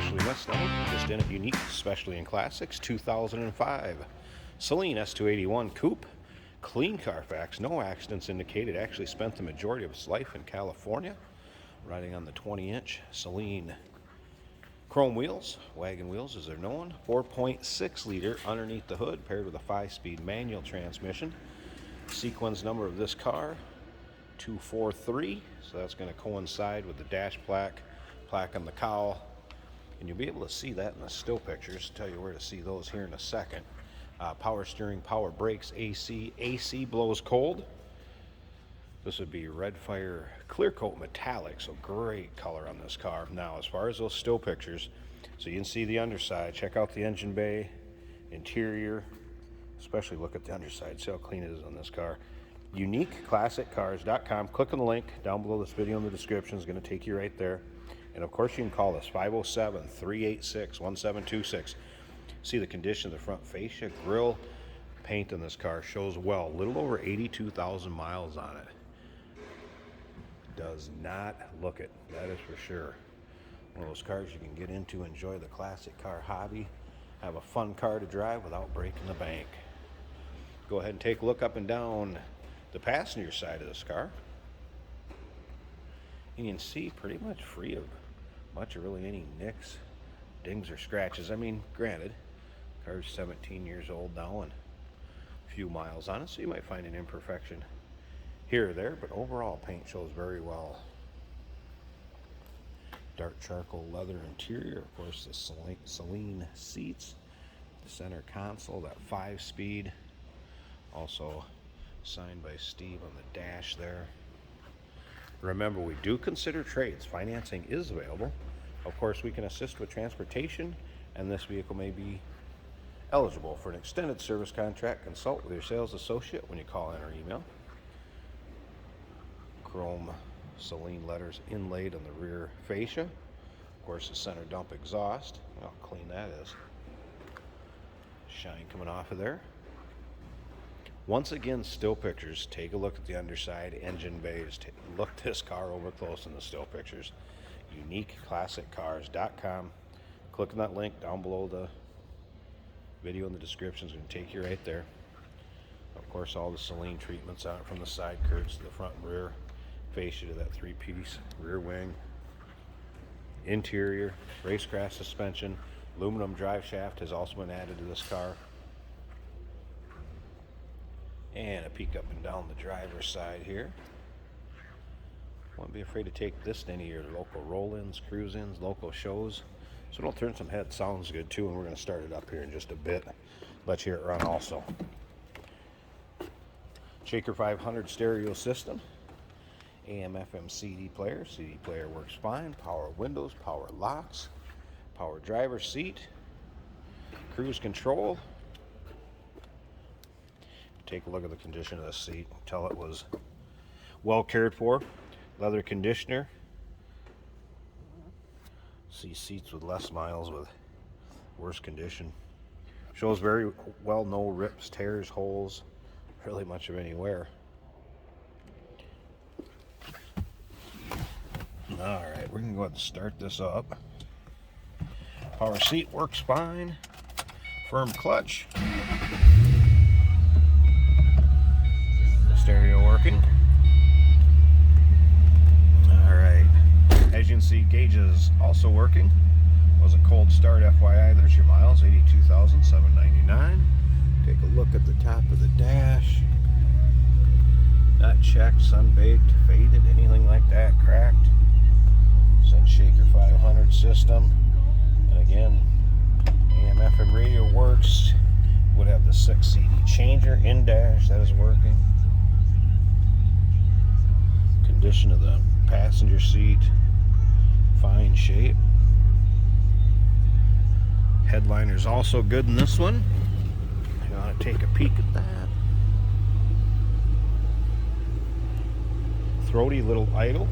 especially Mustang, just in a unique, especially in classics, 2005 Saleen S281 Coupe, clean Carfax, no accidents indicated. Actually spent the majority of its life in California, riding on the 20-inch Saleen chrome wheels, wagon wheels as they're known. 4.6 liter underneath the hood, paired with a 5-speed manual transmission. Sequence number of this car, 243, so that's going to coincide with the dash plaque on the cowl, and you'll be able to see that in the still pictures. Tell you where to see those here in a second. Power steering, power brakes, AC blows cold. This would be red fire clear coat metallic, so great color on this car. Now, as far as those still pictures, so you can see the underside. Check out the engine bay, interior, especially look at the underside. See how clean it is on this car. UniqueClassicCars.com. Click on the link down below this video in the description. It's going to take you right there. And of course, you can call us 507-386-1726. See the condition of the front fascia, grille, paint on this car shows well. A little over 82,000 miles on it. Does not look it, that is for sure. One of those cars you can get into, enjoy the classic car hobby, have a fun car to drive without breaking the bank. Go ahead and take a look up and down the passenger side of this car, and you can see pretty much free of much or really any nicks, dings, or scratches. I mean, granted, the car's 17 years old now and a few miles on it, so you might find an imperfection here or there, but overall paint shows very well. Dark charcoal leather interior, of course the Saleen seats, the center console, that 5-speed, also signed by Steve on the dash there. Remember, we do consider trades. Financing is available. Of course, we can assist with transportation, and this vehicle may be eligible for an extended service contract. Consult with your sales associate when you call in or email. Chrome Saleen letters inlaid on the rear fascia. Of course, the center dump exhaust. Look how clean that is. Shine coming off of there. Once again, still pictures. Take a look at the underside, engine bays. Look this car over close in the still pictures. UniqueClassicCars.com. Click on that link down below the video in the description. It's going to take you right there. Of course, all the Saleen treatments on it, from the side curves to the front and rear fascia to that 3-piece rear wing. Interior, racecraft suspension, aluminum drive shaft has also been added to this car. And a peek up and down the driver's side here. Won't be afraid to take this to any of your local roll-ins, cruise-ins, local shows. So it'll turn some heads. Sounds good too, and we're going to start it up here in just a bit. Let you hear it run also. Shaker 500 stereo system. AM FM CD player. CD player works fine. Power windows, power locks, power driver's seat, cruise control. Take a look at the condition of the seat. Tell it was well cared for. Leather conditioner. See seats with less miles with worse condition. Shows very well, no rips, tears, holes, really much of any wear. Alright, we're going to go ahead and start this up. Power seat works fine. Firm clutch. Stereo working. Alright, as you can see, gauges also working. Was a cold start, FYI. There's your miles, 82,799. Take a look at the top of the dash. Not checked, sunbaked, faded, anything like that, cracked. Sun Shaker 500 system. And again, AM FM radio works. Would have the 6 CD changer in dash, that is working. Condition of the passenger seat, fine shape. Headliner's also good in this one. You want to take a peek at that. Throaty little idle.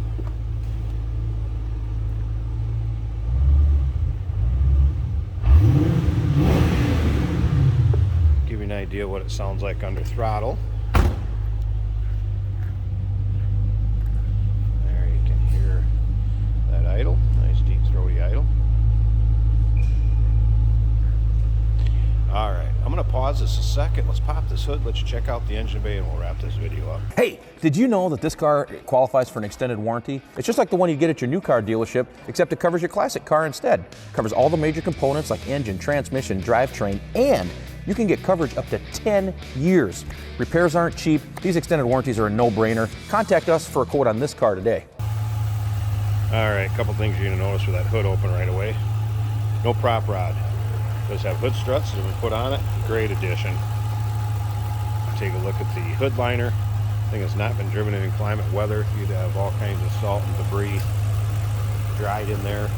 Give you an idea what it sounds like under throttle. There you can hear that idle. Nice deep throaty idle. just a second. Let's pop this hood, let you check out the engine bay, and we'll wrap this video up. Hey, did you know that this car qualifies for an extended warranty? It's just like the one you get at your new car dealership, except it covers your classic car instead. It covers all the major components like engine, transmission, drivetrain, and you can get coverage up to 10 years. Repairs aren't cheap. These extended warranties are a no-brainer. Contact us for a quote on this car today. All right, a couple things you're gonna notice with that hood open right away. No prop rod. It does have hood struts that have been put on it. Great addition. Take a look at the hood liner. Thing has not been driven in inclement weather. You'd have all kinds of salt and debris dried in there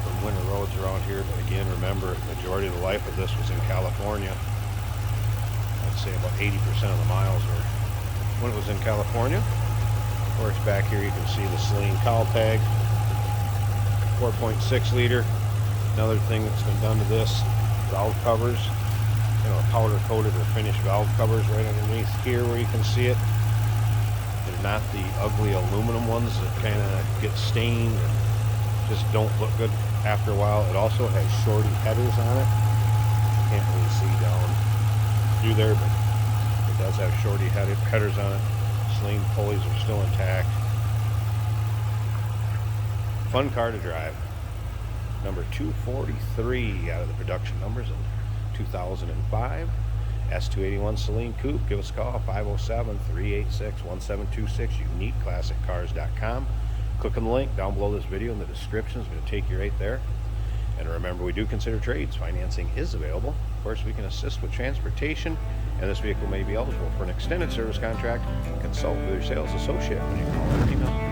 from winter roads around here. But again, remember, the majority of the life of this was in California. I'd say about 80% of the miles were when it was in California. Of course, back here you can see the Saleen cowl tag, 4.6 liter. Another thing that's been done to this, valve covers, powder coated or finished valve covers right underneath here where you can see it. They're not the ugly aluminum ones that kind of get stained and just don't look good after a while. It also has shorty headers on it. Can't really see down through there, but it does have shorty headers on it. Saleen pulleys are still intact. Fun car to drive. Number 243 out of the production numbers in 2005. S281 Saleen Coupe. Give us a call, 507-386-1726, uniqueclassiccars.com. Click on the link down below this video in the description. It's going to take you right there. And remember, we do consider trades. Financing is available. Of course, we can assist with transportation, and this vehicle may be eligible for an extended service contract. Consult with your sales associate when you call or email.